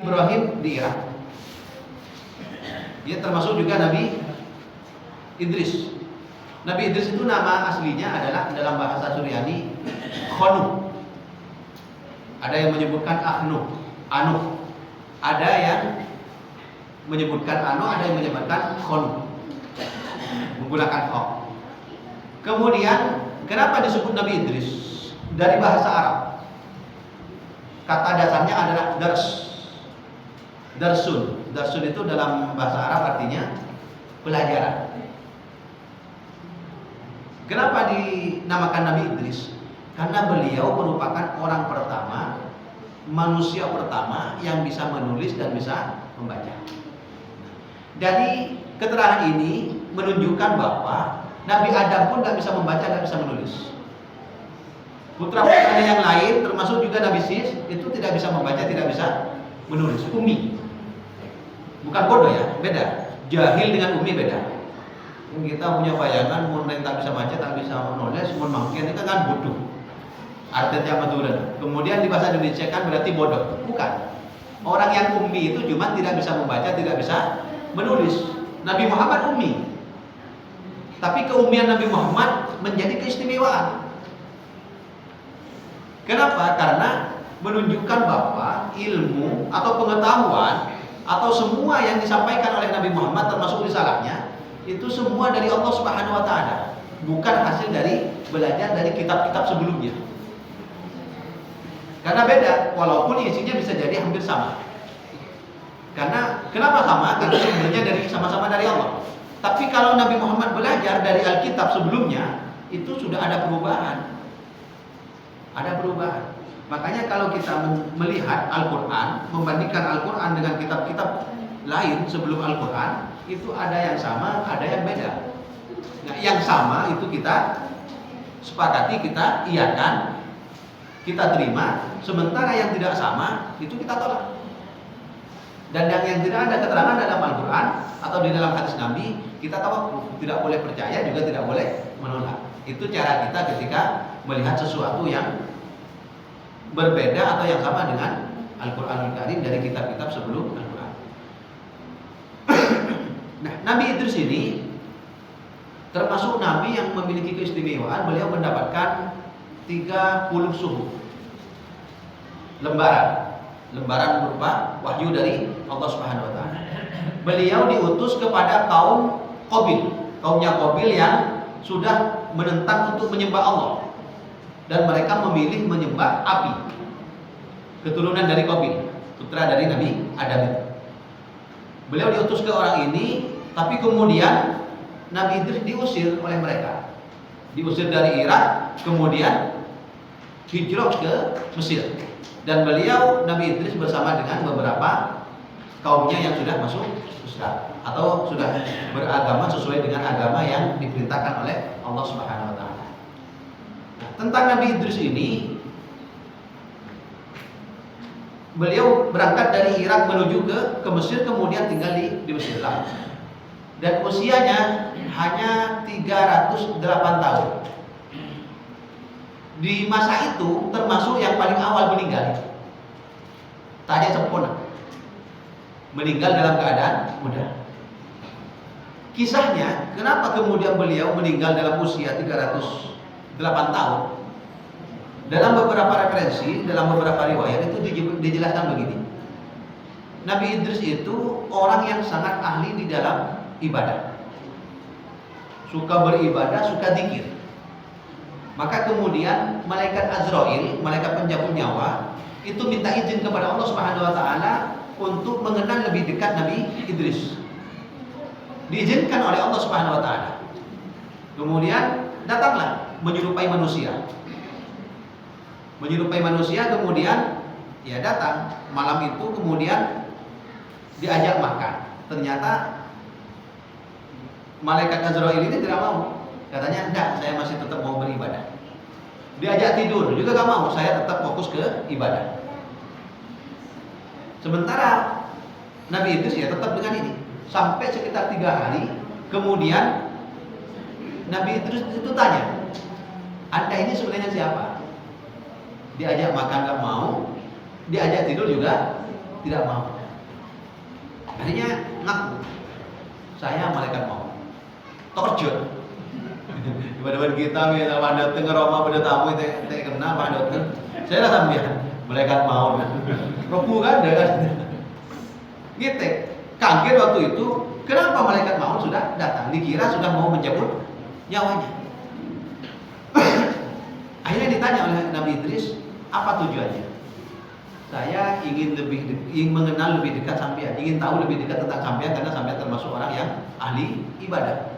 Ibrahim di Irak. Dia termasuk juga Nabi Idris. Nabi Idris itu nama aslinya adalah dalam bahasa Suryani Khonu. Ada yang menyebutkan Anu. Ada yang menyebutkan Anu, ada yang menyebutkan Khonu. Menggunakan Kho. Kemudian kenapa disebut Nabi Idris? Dari bahasa Arab. Kata dasarnya adalah darsun. Darsun itu dalam bahasa Arab artinya pelajaran. Kenapa dinamakan Nabi Idris? Karena beliau merupakan orang pertama, manusia pertama yang bisa menulis dan bisa membaca. Dari keterangan ini menunjukkan bahwa Nabi Adam pun tidak bisa membaca, tidak bisa menulis. Putra-putranya yang lain, termasuk juga Nabi Sis, itu tidak bisa membaca, tidak bisa menulis. Umi, bukan bodoh ya, beda. Jahil dengan umi beda. Kita punya bayangan, mau tak bisa baca, tak bisa menulis, mau mungkin itu kan bodoh. Artinya maturan. Kemudian di bahasa Indonesia kan berarti bodoh. Bukan. Orang yang ummi itu cuma tidak bisa membaca, tidak bisa menulis. Nabi Muhammad ummi. Tapi keummian Nabi Muhammad menjadi keistimewaan. Kenapa? Karena menunjukkan bahwa ilmu atau pengetahuan atau semua yang disampaikan oleh Nabi Muhammad termasuk risalahnya itu semua dari Allah Subhanahu wa taala, bukan hasil dari belajar dari kitab-kitab sebelumnya. Karena beda, walaupun isinya bisa jadi hampir sama. Karena kenapa sama? Karena sumbernya sama-sama dari Allah. Tapi kalau Nabi Muhammad belajar dari Alkitab sebelumnya, itu sudah ada perubahan. Ada perubahan. Makanya kalau kita melihat Al-Quran, membandingkan Al-Quran dengan kitab-kitab lain sebelum Al-Quran, itu ada yang sama, ada yang beda. Nah, yang sama itu kita sepakati, kita iakan, kita terima. Sementara yang tidak sama itu kita tolak. Dan yang tidak ada keterangan dalam Al-Quran atau di dalam hadis Nabi, kita tahu tidak boleh percaya, juga tidak boleh menolak. Itu cara kita ketika melihat sesuatu yang berbeda atau yang sama dengan Al-Quranul Karim dari kitab-kitab sebelum Al-Quran. Nah, Nabi Idris ini termasuk Nabi yang memiliki keistimewaan. Beliau mendapatkan 30 suhuf lembaran berupa wahyu dari Allah Subhanahu wa taala. Beliau diutus kepada kaum kaumnya Qabil yang sudah menentang untuk menyembah Allah, dan mereka memilih menyembah api. Keturunan dari Qabil, putra dari Nabi Adam. Beliau diutus ke orang ini, tapi kemudian Nabi Idris diusir oleh mereka. Diusir dari Irak, kemudian hijrah ke Mesir. Dan beliau, Nabi Idris bersama dengan beberapa kaumnya yang sudah masuk Islam atau sudah beragama sesuai dengan agama yang diperintahkan oleh Allah Subhanahu wa taala. Nah, tentang Nabi Idris ini, beliau berangkat dari Irak menuju ke Mesir, kemudian tinggal di Mesir lah. Dan usianya hanya 308 tahun. Di masa itu termasuk yang paling awal meninggal. Tak ada sempurna. Meninggal dalam keadaan muda. Kisahnya, kenapa kemudian beliau meninggal dalam usia 308 tahun? Dalam beberapa referensi, dalam beberapa riwayat itu dijelaskan begini. Nabi Idris itu orang yang sangat ahli di dalam ibadah. Suka beribadah, suka zikir. Maka kemudian malaikat Azrail, malaikat pencabut nyawa, itu minta izin kepada Allah Subhanahu wa taala untuk mengenal lebih dekat Nabi Idris. Diizinkan oleh Allah Subhanahu wa taala. Kemudian datanglah menyerupai manusia. Menyerupai manusia, kemudian ya datang malam itu, kemudian diajak makan. Ternyata malaikat Azrail ini tidak mau. Katanya, enggak, saya masih tetap mau beribadah. Diajak tidur, juga gak mau, saya tetap fokus ke ibadah. Sementara Nabi Idris ya tetap dengan ini. Sampai sekitar 3 hari, kemudian Nabi Idris itu tanya, Anda ini sebenarnya siapa? Diajak makan gak mau, diajak tidur juga tidak mau. Akhirnya ngaku, saya malaikat maut. Terkejut. Daripada kita bisa pada tengah Roma pada tamu itu kenal pada dokter. Saya lah sambian malaikat maut. Robu kan ada kan. Gitu. Kaget waktu itu, kenapa malaikat maut sudah datang? Dikira sudah mau mencabut nyawanya. Akhirnya ditanya oleh Nabi Idris, apa tujuannya? Saya ingin mengenal lebih dekat sampean, ingin tahu lebih dekat tentang sampean karena sampean termasuk orang yang ahli ibadah.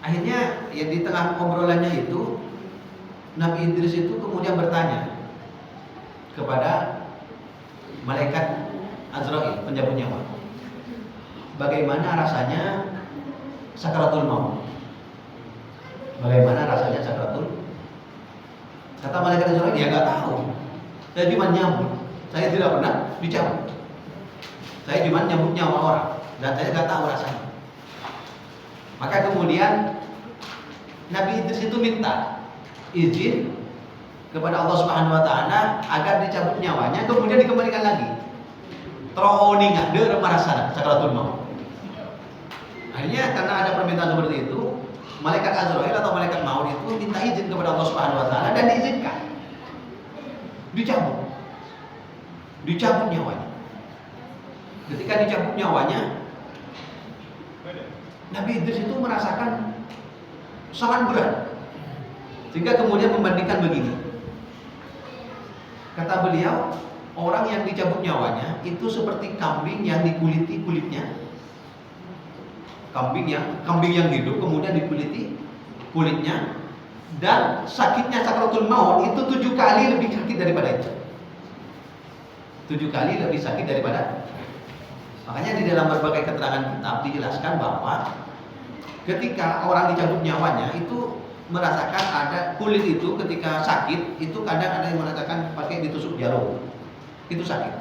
Akhirnya ya di tengah obrolannya itu Nabi Idris itu kemudian bertanya kepada malaikat Azrail, penjabut nyawa, bagaimana rasanya sakaratul maut? Bagaimana rasanya sakaratul? Kata malaikat Azrail, dia nggak tahu. Saya cuma nyambut, saya tidak pernah dicabut. Saya cuma nyambut nyawa orang dan saya nggak tahu rasanya. Maka kemudian Nabi Idris itu minta izin kepada Allah Subhanahu Wa Taala agar dicabut nyawanya, kemudian dikembalikan lagi. Terowongi nggak ada merasa sakaratul maut. Akhirnya karena ada permintaan seperti itu, malaikat Azrail atau malaikat maut itu minta izin kepada Allah Subhanahu Wa Taala dan diizinkan. Dicabut nyawanya. Ketika dicabut nyawanya, Nabi Idris itu merasakan sangat berat, sehingga kemudian membandingkan begini. Kata beliau, orang yang dicabut nyawanya itu seperti kambing yang dikuliti kulitnya. Kambing yang hidup kemudian dikuliti kulitnya, dan sakitnya sakaratul maut itu 7 kali lebih sakit daripada itu. 7 kali lebih sakit daripada. Makanya di dalam berbagai keterangan kitab dijelaskan bahwa ketika orang dicabut nyawanya itu merasakan ada kulit itu ketika sakit itu kadang ada yang merasakan pakai ditusuk jarum, itu sakit.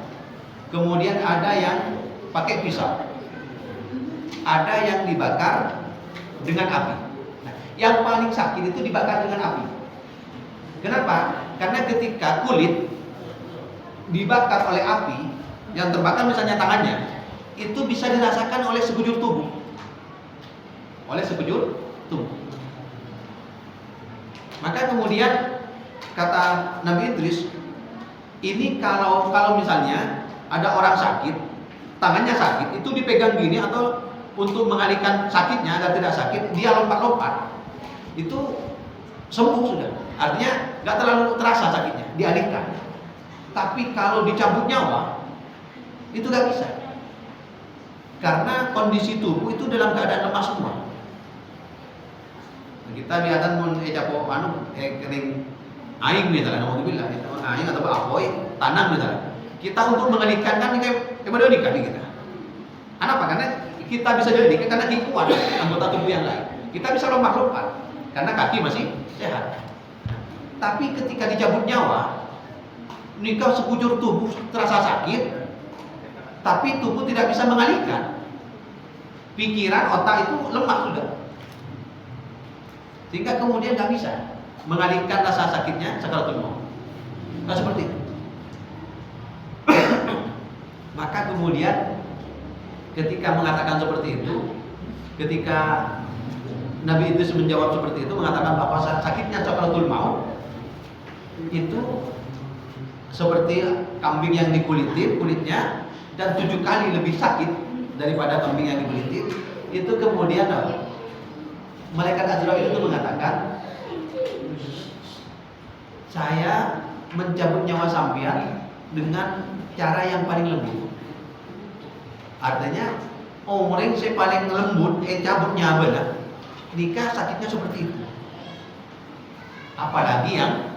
Kemudian ada yang pakai pisau, ada yang dibakar dengan api. Nah, yang paling sakit itu dibakar dengan api. Kenapa? Karena ketika kulit dibakar oleh api, yang terbakar misalnya tangannya, itu bisa dirasakan oleh sekujur tubuh. Maka kemudian kata Nabi Idris, ini kalau misalnya ada orang sakit, tangannya sakit, itu dipegang gini atau untuk mengalihkan sakitnya agar tidak sakit, dia lompat-lompat, itu sembuh sudah. Artinya nggak terlalu terasa sakitnya, dialihkan. Tapi kalau dicabut nyawa, itu nggak bisa, karena kondisi tubuh itu dalam keadaan lemah semua. Kita biasa mau capo kering aing misalnya, alhamdulillah, aing atau apoy tanam misalnya. Kita untuk mengalihkan kan kayak pada nikah kita. Kenapa? Karena kita bisa jadi karena kuat anggota tubuh yang lain. Kita bisa lompat-lompat karena kaki masih sehat. Tapi ketika dicabut nyawa, nikah sekujur tubuh terasa sakit, tapi tubuh tidak bisa mengalihkan. Pikiran, otak itu lemah sudah, sehingga kemudian nggak bisa mengalihkan rasa sakitnya sakaratul maut. Nah seperti itu. Maka kemudian ketika mengatakan seperti itu, ketika Nabi Idris menjawab seperti itu, mengatakan bahwa sakitnya sakaratul maut itu seperti kambing yang dikuliti kulitnya, dan 7 kali lebih sakit daripada kambing yang dikuliti. Itu kemudian malaikat Azrail itu mengatakan, saya mencabut nyawa sampean dengan cara yang paling lembut. Artinya orang saya paling lembut cabut nyawa lah, nikah sakitnya seperti itu. Apalagi yang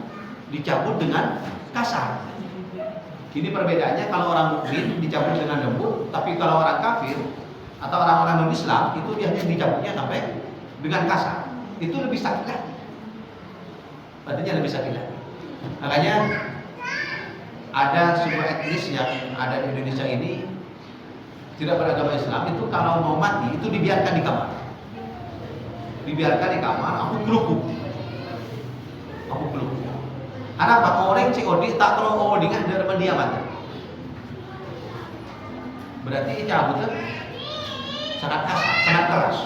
dicabut dengan kasar. Ini perbedaannya, kalau orang mukmin dicabut dengan lembut, tapi kalau orang kafir atau orang-orang non-Islam itu biasanya dicabutnya sampai dengan kasar. Itu lebih sakit lagi. Artinya lebih sakit lagi. Makanya ada sebuah etnis yang ada di Indonesia ini tidak beragama Islam, itu kalau mau mati itu dibiarkan di kamar. Dibiarkan di kamar, aku gelukuk. Kenapa? Orang si Odi tak terlalu Odi kan dari mendiaman. Berarti cabut sangat kasar, sangat keras.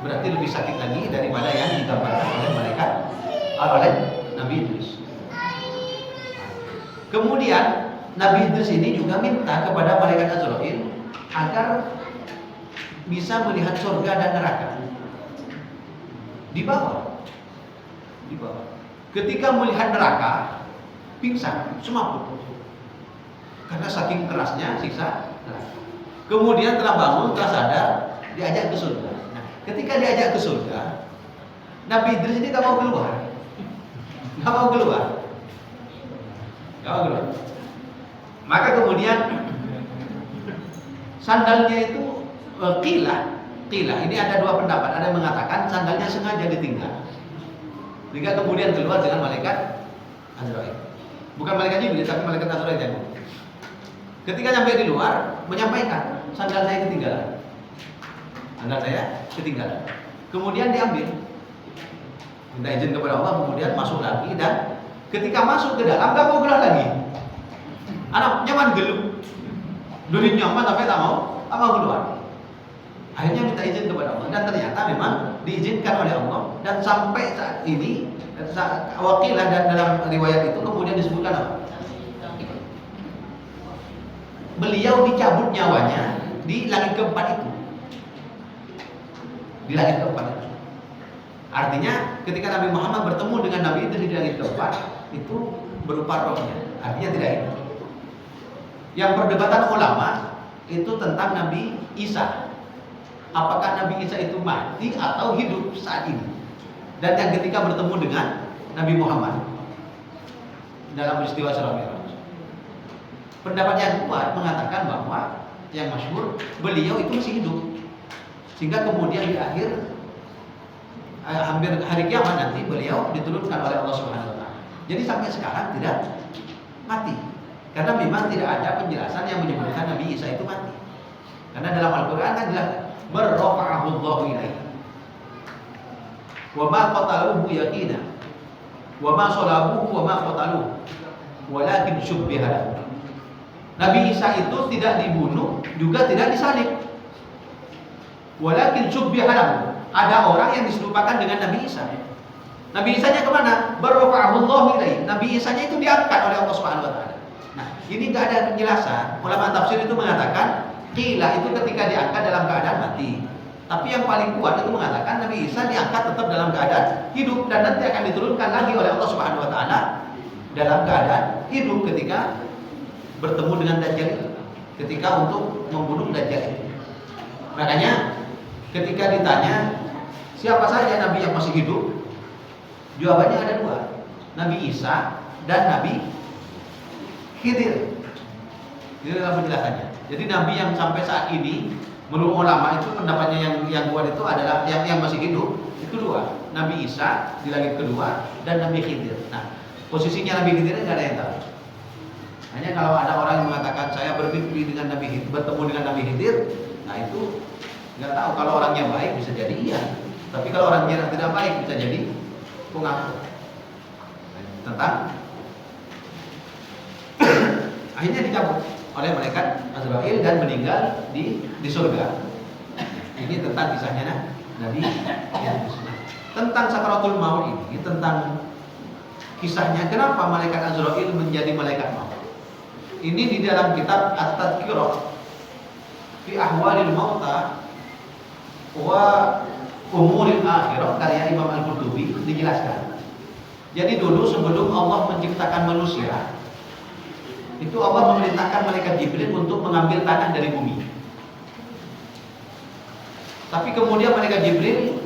Berarti lebih sakit lagi daripada yang digambarkan oleh malaikat oleh Nabi Idris. Kemudian Nabi Idris ini juga minta kepada malaikat Azrail agar bisa melihat surga dan neraka di bawah. Ketika melihat neraka, pingsan, semaput. Karena saking kerasnya siksa neraka. Kemudian telah bangun, telah sadar, diajak ke surga. Nah, ketika diajak ke surga, Nabi Idris ini gak mau keluar. Maka kemudian sandalnya itu Qila, ini ada dua pendapat. Ada yang mengatakan sandalnya sengaja ditinggal, sehingga kemudian keluar dengan malaikat Azrail. Bukan malaikat Jibril, tapi malaikat Azrail yang ketika sampai di luar menyampaikan sandal saya ketinggalan. Kemudian diambil, minta izin kepada Allah, kemudian masuk lagi, dan ketika masuk ke dalam gak mau keluar lagi. Anak nyaman gelup, duri nyaman sampai tak mau keluar. Akhirnya minta izin kepada Allah, dan ternyata memang diizinkan oleh Allah. Dan sampai saat ini Waqilah, dan dalam riwayat itu kemudian disebutkan apa? Beliau dicabut nyawanya di langit keempat itu. Artinya ketika Nabi Muhammad bertemu dengan Nabi Idris di langit keempat, itu berupa rohnya. Artinya tidak hidup. Yang perdebatan ulama itu tentang Nabi Isa. Apakah Nabi Isa itu mati atau hidup saat ini? Dan yang ketika bertemu dengan Nabi Muhammad dalam peristiwa Isra Mi'raj. Pendapat yang kuat mengatakan bahwa yang masyhur beliau itu masih hidup, sehingga kemudian di akhir hampir hari kiamat nanti beliau diturunkan oleh Allah Subhanahu wa taala. Jadi sampai sekarang tidak mati. Karena memang tidak ada penjelasan yang menyebutkan Nabi Isa itu mati. Karena dalam Al-Qur'an kan jelas barrafa'ahu Allahu ilaihi. Wa ma qataluhu yaqina. Wa ma salabuhu wa ma qataluhu. Walakin syubbiha lahu. Nabi Isa itu tidak dibunuh, juga tidak disalib. Walakin syubbiha lahu. Ada orang yang diserupakan dengan Nabi Isa. Nabi Isa-nya kemana? Barrafa'ahu Allahu ilaihi. Nabi Isa-nya itu diangkat oleh Allah Subhanahu wa taala. Nah, ini tidak ada penjelasan. Ulama tafsir itu mengatakan Qila itu ketika diangkat dalam keadaan mati. Tapi yang paling kuat itu mengatakan Nabi Isa diangkat tetap dalam keadaan hidup, dan nanti akan diturunkan lagi oleh Allah Subhanahu wa taala dalam keadaan hidup ketika bertemu dengan Dajjal itu, ketika untuk membunuh Dajjal itu. Makanya ketika ditanya siapa saja Nabi yang masih hidup, jawabannya ada dua, Nabi Isa dan Nabi Khidir. Ini dalam penjelasannya. Jadi Nabi yang sampai saat ini menurut ulama itu pendapatnya yang kuat itu adalah yang masih hidup itu dua, Nabi Isa di langit kedua dan Nabi Khidir. Nah, posisinya Nabi Khidir nggak ada yang tahu. Hanya kalau ada orang yang mengatakan saya bermimpi dengan Nabi Khidir, bertemu dengan Nabi Khidir, nah itu nggak tahu. Kalau orangnya baik bisa jadi iya, tapi kalau orangnya tidak baik bisa jadi pengaku tentang akhirnya dicabut oleh malaikat Azrail dan meninggal di surga. Ini tentang kisahnya Nabi Idris. Tentang sakaratul maut ini, tentang kisahnya kenapa malaikat Azrail menjadi malaikat maut. Ini di dalam kitab At-Tadhkirah fi Ahwalil Mauta wa Umuril Akhirah karya Imam Al-Qurtubi dijelaskan. Jadi dulu sebelum Allah menciptakan manusia, itu Allah memerintahkan malaikat Jibril untuk mengambil tanah dari bumi. Tapi kemudian malaikat Jibril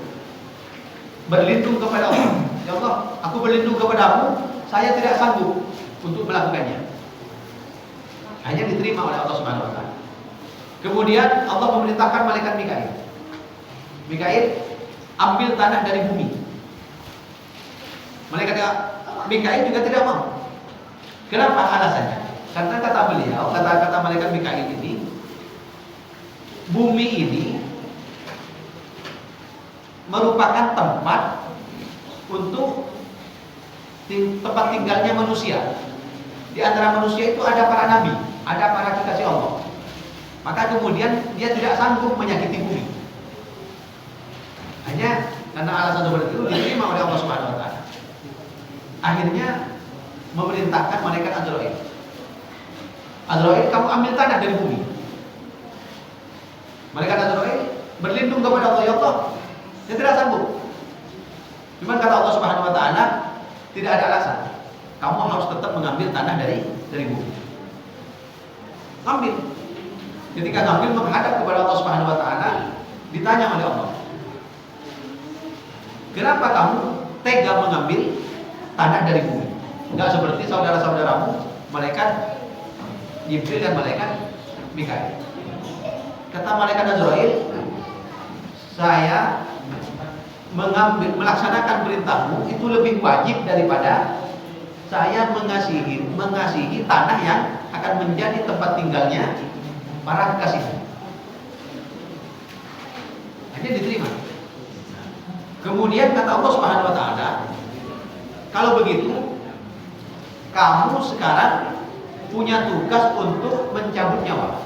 berlindung kepada Allah. Ya Allah, aku berlindung kepadamu, saya tidak sanggup untuk melakukannya. Hanya diterima oleh Allah Subhanahu wa taala. Kemudian Allah memerintahkan malaikat Mikail. Mikail ambil tanah dari bumi. Malaikat Mikail juga tidak mau. Kenapa? Alasannya karena kata beliau, kata malaikat Mikail ini, bumi ini merupakan tempat untuk tempat tinggalnya manusia. Di antara manusia itu ada para nabi, ada para kekasih Allah. Maka kemudian dia tidak sanggup menyakiti bumi. Hanya karena alasan seperti itu diterima oleh Allah Subhanahu wa taala. Akhirnya memerintahkan malaikat Azrail. Azrail, kamu ambil tanah dari bumi. Malaikat Azrail berlindung kepada Allah, ya Allah. Dia tidak sanggup. Cuman kata Allah Subhanahu wa taala, tidak ada alasan. Kamu harus tetap mengambil tanah dari bumi. Ambil. Ketika ngambil menghadap kepada Allah Subhanahu wa taala, ditanya oleh Allah, kenapa kamu tega mengambil tanah dari bumi? Enggak seperti saudara-saudaramu, malaikat Jibril dan malaikat Mikail. Kata malaikat Azrail, saya melaksanakan perintahmu itu lebih wajib daripada saya mengasihi tanah yang akan menjadi tempat tinggalnya para kekasihmu. Hanya diterima. Kemudian kata Allah Subhanahu wa taala, kalau begitu kamu sekarang punya tugas untuk mencabut nyawa.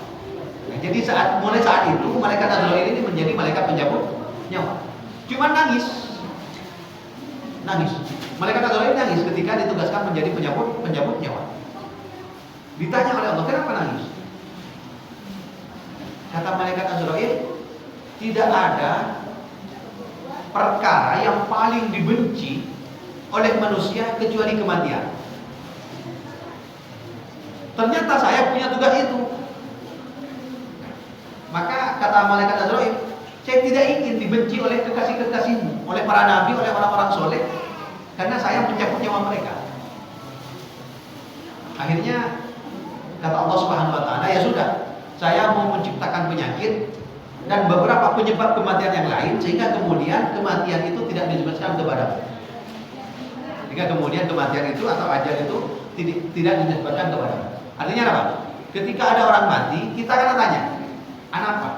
Nah, jadi mulai saat itu malaikat Azrail ini menjadi malaikat pencabut nyawa. Cuma nangis. Malaikat Azrail nangis ketika ditugaskan menjadi pencabut nyawa. Ditanya oleh Allah, kenapa nangis? Kata malaikat Azrail, tidak ada perkara yang paling dibenci oleh manusia kecuali kematian. Ternyata saya punya tugas itu. Maka kata malaikat Azrail, saya tidak ingin dibenci oleh kekasih-kekasihmu, oleh para nabi, oleh orang-orang soleh, karena saya mencabut nyawa mereka. Akhirnya kata Allah Subhanahu wa taala, ya sudah, saya mau menciptakan penyakit dan beberapa penyebab kematian yang lain, sehingga kemudian kematian itu tidak disebutkan kepadamu. Sehingga kemudian kematian itu atau ajal itu tidak disebutkan kepadamu. Artinya apa? Ketika ada orang mati, kita akan tanya, anak apa?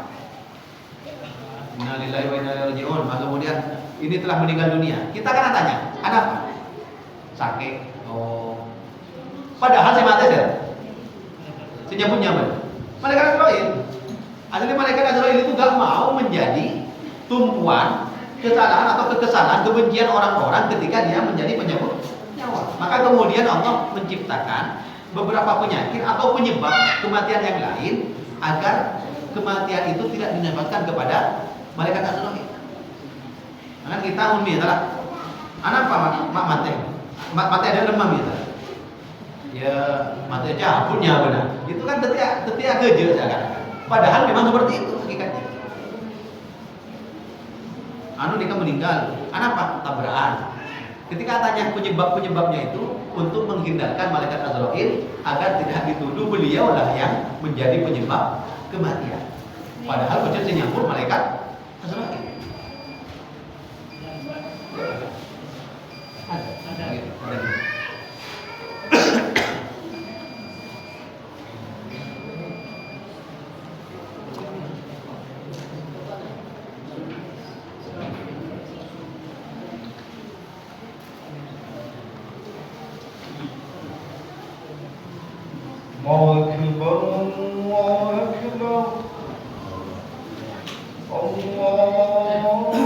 Innalillahi wa inna ilaihi raji'un. Maka kemudian ini telah meninggal dunia. Kita akan tanya, anak apa? Sakit. Oh. Padahal saya mati saya. Senyambut-nyambut. Malaikat Azrail. Asli malaikat Azrail itu gak mau menjadi tumpuan kesalahan atau kekesalan, kebencian orang-orang ketika dia menjadi penyebab nyawa. Maka kemudian Allah menciptakan beberapa penyakit atau penyebab kematian yang lain agar kematian itu tidak dinibatkan kepada malaikat Azrail. Maka kita ummi adalah anak apa mak mati ada demam gitu. Ya mati aja punya benar. Itu kan tetia keje kan. Padahal memang seperti itu hakikatnya. Nikah meninggal, anak apa? Tabrakan. Ketika tanya penyebabnya itu untuk menghindarkan malaikat Azrail agar tidak dituduh beliau lah yang menjadi penyebab kematian. Padahal betul nyambut malaikat Azrail. Ada. الله أكبر الله أكبر الله أكبر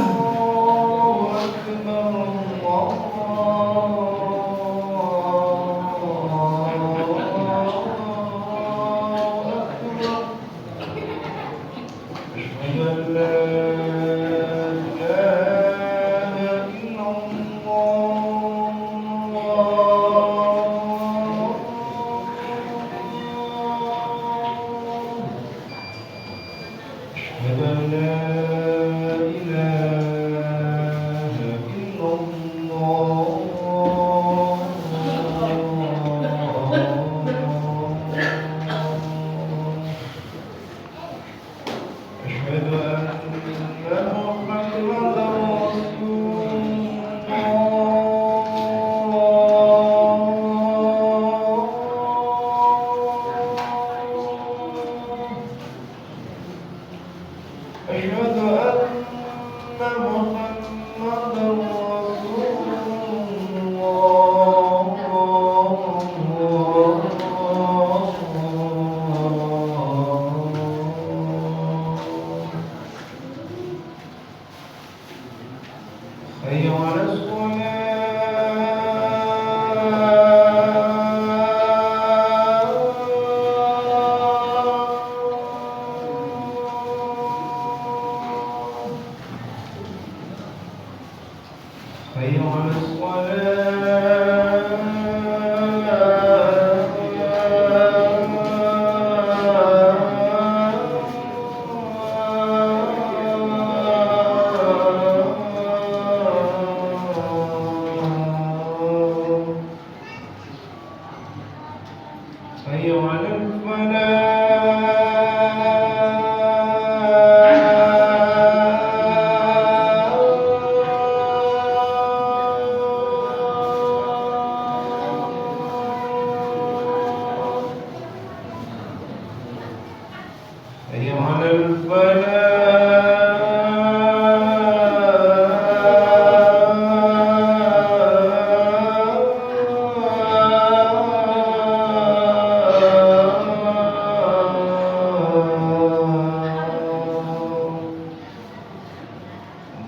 حي على الفلاح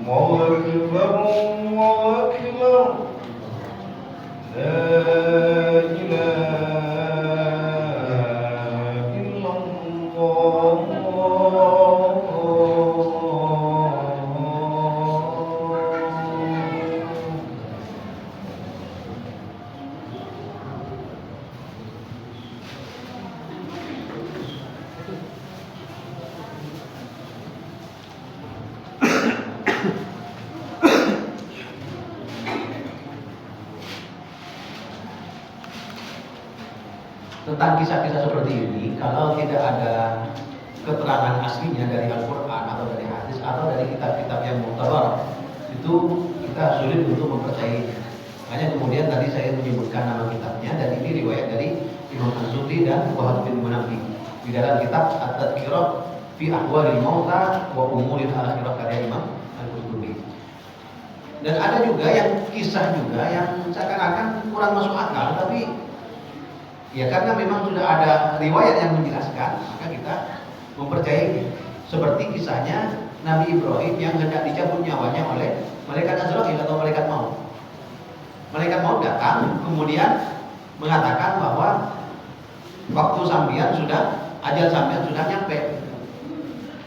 الله أكبر الله أكبر لا إله إلا الله. Tentang kisah-kisah seperti ini, kalau tidak ada keterangan aslinya dari Al-Quran atau dari hadis atau dari kitab-kitab yang mu'tabar, itu kita sulit untuk mempercayainya. Makanya kemudian tadi saya menyebutkan nama kitabnya, dan ini riwayat dari Imam Az-Zuhri dan Wahab bin Munabbih di dalam kitab At-Tadhkirah fi Ahwalil Mauta wa Umuril Akhirah karya Imam Al-Qurtubi. Dan ada juga yang kisah juga yang seakan-akan kurang masuk akal, tapi ya karena memang sudah ada riwayat yang menjelaskan, maka kita mempercayainya. Seperti kisahnya Nabi Ibrahim yang hendak dicabut nyawanya oleh malaikat Azrail atau malaikat maut. Malaikat maut datang kemudian mengatakan bahwa waktu sampean sudah, ajal sampean sudah nyampe.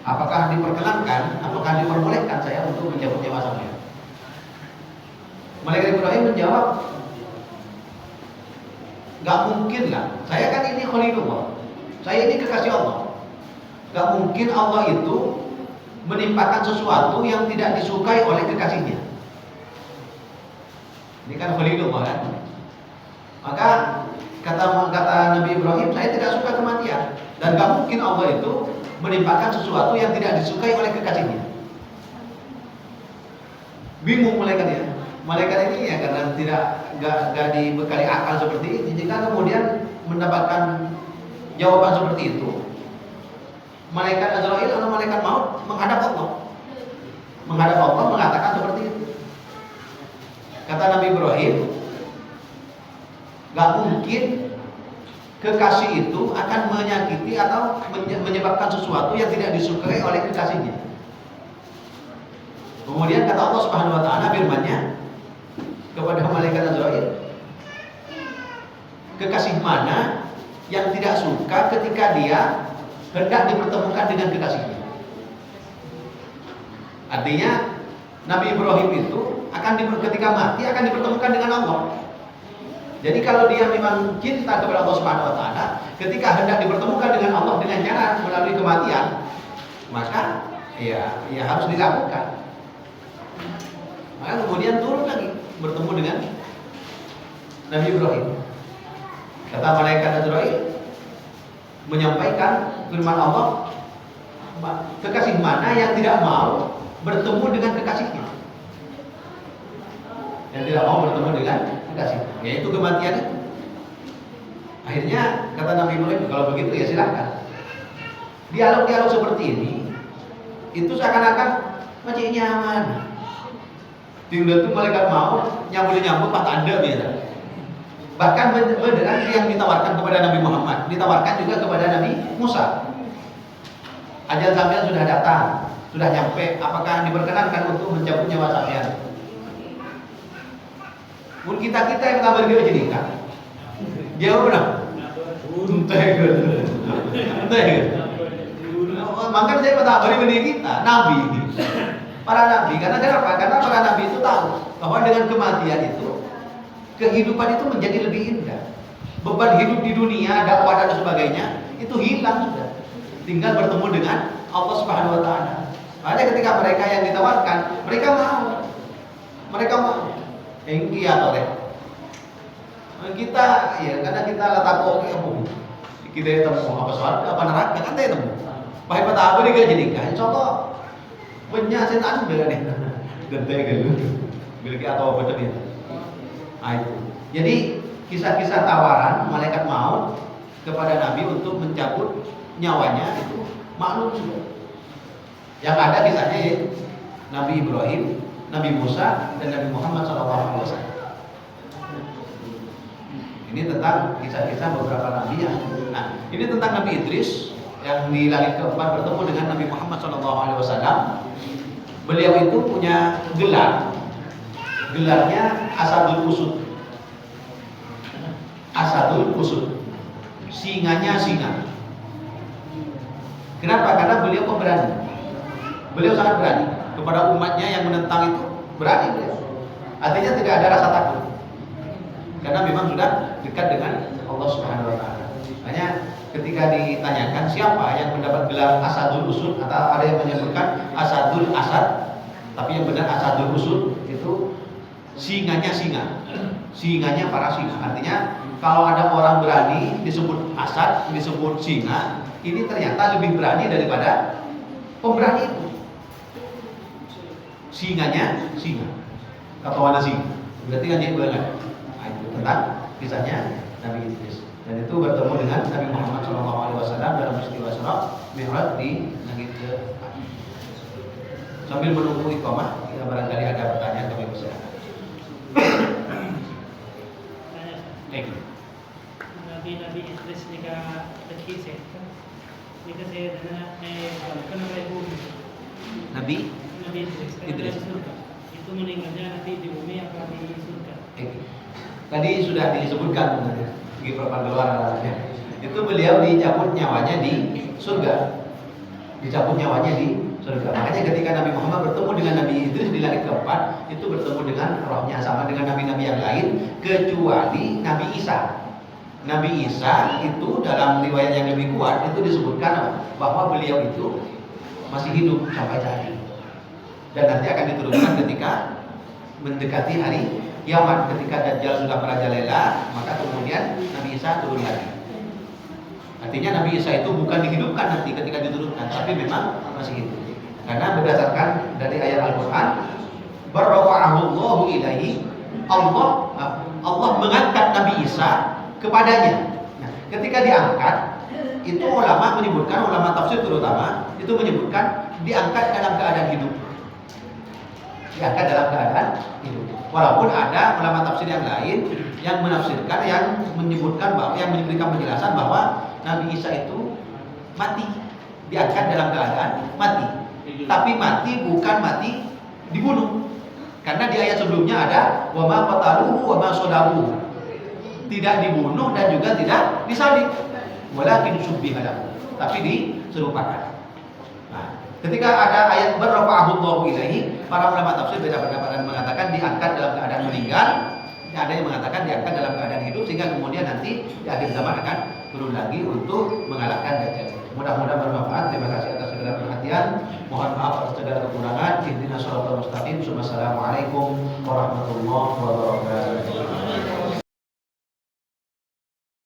Apakah diperkenankan, apakah diperbolehkan saya untuk mencabut nyawa sampean? Malaikat Ibrahim menjawab, gak mungkin lah, saya kan ini Khalilullah, saya ini kekasih Allah. Gak mungkin Allah itu menimpakan sesuatu yang tidak disukai oleh kekasihnya. Ini kan Khalilullah kan. Maka kata Nabi Ibrahim, saya tidak suka kematian, dan gak mungkin Allah itu menimpakan sesuatu yang tidak disukai oleh kekasihnya. Bingung malaikatnya. Malaikat ini ya karena gak dibekali akal seperti ini, jika kemudian mendapatkan jawaban seperti itu, malaikat Azrail atau malaikat maut menghadap Allah, mengatakan seperti itu. Kata Nabi Ibrahim, gak mungkin kekasih itu akan menyakiti atau menyebabkan sesuatu yang tidak disukai oleh kekasihnya. Kemudian kata Allah Subhanahu wa taala firman-Nya kepada malaikat Azrail, kekasih mana yang tidak suka ketika dia hendak dipertemukan dengan kekasihnya? Artinya Nabi Ibrahim itu ketika mati akan dipertemukan dengan Allah. Jadi kalau dia memang cinta kepada Allah Subhanahu wa taala, ketika hendak dipertemukan dengan Allah dengan cara melalui kematian, maka ya harus dilakukan. Maka kemudian turun lagi bertemu dengan Nabi Ibrahim. Kata malaikat Azrail menyampaikan firman Allah, kekasih mana yang tidak mau bertemu dengan kekasihnya? Yang tidak mau bertemu dengan kekasihnya, yaitu kematian itu. Akhirnya kata Nabi Ibrahim, kalau begitu ya silakan. Dialog-dialog seperti ini itu seakan-akan masih nyaman. Tinggal itu malaikat maut nyambut Pak Tanda biasa. Bahkan beneran yang ditawarkan kepada Nabi Muhammad, ditawarkan juga kepada Nabi Musa. Ajal sampean sudah datang, sudah nyampe, apakah diperkenankan untuk mencabut nyawa sampean? Pun kita yang kabar dia jadi kan. Jauh dah. Maka saya bertabari benih kita, Nabi. Para nabi, karena kenapa? Karena para nabi itu tahu bahwa dengan kematian itu kehidupan itu menjadi lebih indah. Beban hidup di dunia, dakwah dan sebagainya itu hilang sudah. Tinggal bertemu dengan Allah Subhanahu wa taala. Makanya ketika mereka yang ditawarkan, mereka mau. Engki atau kita ya karena kita letak kita temu apa surga apa neraka kan temu. Baik pada apa dia jadikan? Contoh banyak setan juga nih. Gede gitu. Milik atau apa tadi? Itu. Jadi kisah-kisah tawaran malaikat maut kepada Nabi untuk mencabut nyawanya itu maklum sudah. Yang ada kisahnya ya, Nabi Ibrahim, Nabi Musa, dan Nabi Muhammad SAW. Ini tentang kisah-kisah beberapa nabi yang. Nah, ini tentang Nabi Idris yang di langit keempat bertemu dengan Nabi Muhammad SAW. Beliau itu punya gelarnya Asadul Usud. Asadul Usud, singanya singa. Kenapa? Karena beliau pemberani. Beliau sangat berani kepada umatnya yang menentang itu, berani beliau. Artinya tidak ada rasa takut. Karena memang sudah dekat dengan Allah Subhanahu wa taala. Hanya ketika ditanyakan siapa yang mendapat gelar Asadul Usud, atau ada yang menyebutkan Asadul Asad, tapi yang benar Asadul Usud itu singanya singa. Singanya para singa. Artinya kalau ada orang berani disebut Asad, disebut singa, ini ternyata lebih berani daripada pemberani itu. Singanya singa. Atau mana singa? Berarti kan dia banget. Tentang kisahnya Nabi Idris, dan itu bertemu dengan Nabi Muhammad SAW dalam peristiwa Isra Mi'raj di langit ke. Sambil menunggu iqamah, ya barangkali ada pertanyaan kami bisa. Nabi Idris nikah terkisah, nikah saya dengan kenapa ibu? Nabi Idris di surga. Itu meninggalnya nanti di bumi apa di surga? Tadi sudah disebutkan di perpanduan itu beliau dicabut nyawanya di surga. Dicabut nyawanya di surga. Makanya ketika Nabi Muhammad bertemu dengan Nabi Idris di langit keempat, itu bertemu dengan rohnya sama dengan nabi-nabi yang lain kecuali Nabi Isa. Nabi Isa itu dalam riwayat yang lebih kuat itu disebutkan bahwa beliau itu masih hidup sampai saat ini. Dan nanti akan diturunkan ketika mendekati hari kiamat, ketika Dajjal sudah merajalela, maka kemudian Nabi Isa turun lagi. Artinya Nabi Isa itu bukan dihidupkan nanti ketika diturunkan, tapi memang masih hidup. Karena berdasarkan dari ayat Al-Quran, barrafa'ahullahu ilaihi, Allah mengangkat Nabi Isa kepadanya. Nah, ketika diangkat, itu ulama menyebutkan, ulama tafsir terutama itu menyebutkan diangkat dalam keadaan hidup. Diangkat dalam keadaan hidup. Walaupun ada ulama tafsir yang lain yang menafsirkan, yang menyebutkan bahwa, yang memberikan penjelasan bahwa Nabi Isa itu mati, diangkat dalam keadaan mati. Tapi mati bukan mati dibunuh. Karena di ayat sebelumnya ada wa ma qataluhu wa ma shalabuhu. Tidak dibunuh dan juga tidak disalib. Walakin syubbiha lahu. Tapi diserupakan. Nah, ketika ada ayat barrafa'ahullahu ilaihi, para ulama tafsir beda pendapat dan mengatakan diangkat dalam keadaan meninggal, ada yang mengatakan diangkat dalam keadaan hidup, sehingga kemudian nanti di akhir zaman akan turun lagi untuk mengalahkan Dajjal. Mudah-mudahan bermanfaat. Terima kasih atas segala perhatian. Mohon maaf atas segala kekurangan. Ihdinas shiratal mustaqim. Wassalamualaikum warahmatullahi wabarakatuh.